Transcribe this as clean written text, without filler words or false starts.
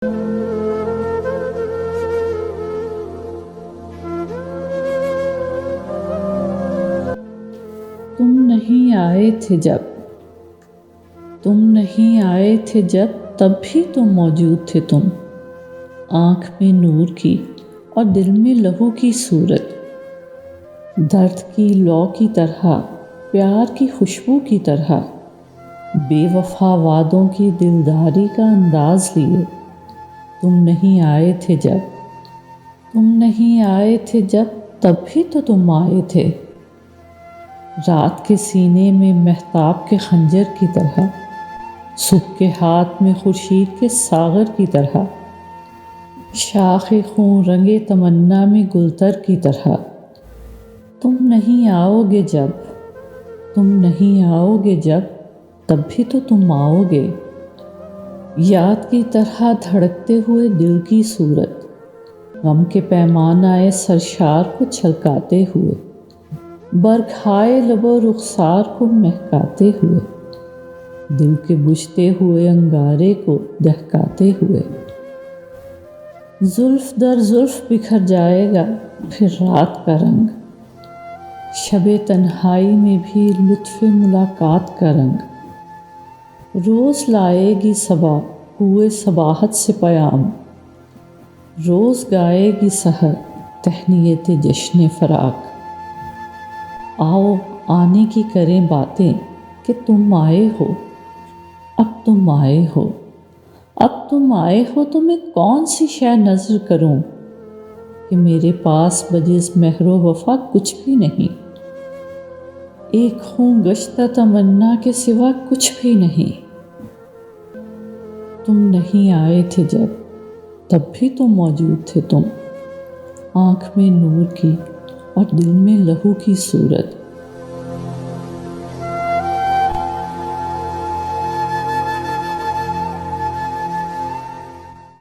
تم نہیں آئے تھے جب، تم نہیں آئے تھے جب، تب بھی تو موجود تھے تم، آنکھ میں نور کی اور دل میں لہو کی صورت، درد کی لو کی طرح، پیار کی خوشبو کی طرح، بے وفا وعدوں کی دلداری کا انداز لیے۔ تم نہیں آئے تھے جب، تم نہیں آئے تھے جب، تب بھی تو تم آئے تھے، رات کے سینے میں مہتاب کے خنجر کی طرح، صبح کے ہاتھ میں خورشید کے ساغر کی طرح، شاخ خون رنگے تمنا میں گلتر کی طرح۔ تم نہیں آؤ گے جب، تم نہیں آؤ گے جب، تب بھی تو تم آؤ گے، یاد کی طرح دھڑکتے ہوئے دل کی صورت، غم کے پیمانۂ سرشار کو چھلکاتے ہوئے، برکھائے لب و رخسار کو مہکاتے ہوئے، دل کے بجھتے ہوئے انگارے کو دہکاتے ہوئے۔ زلف در زلف بکھر جائے گا پھر رات کا رنگ، شب تنہائی میں بھی لطف ملاقات کا رنگ، روز لائے گی صبا ہوئے صباحت سے پیام، روز گائے گی سحر تہنیت جشن فراق۔ آؤ آنے کی کریں باتیں کہ تم آئے ہو، اب تم آئے ہو، اب تم آئے ہو تو میں کون سی شے نظر کروں کہ میرے پاس بجز مہر و وفا کچھ بھی نہیں، ایک خون گشتہ تمنا کے سوا کچھ بھی نہیں۔ تم نہیں آئے تھے جب، تب بھی تو موجود تھے تم، آنکھ میں نور کی اور دل میں لہو کی صورت،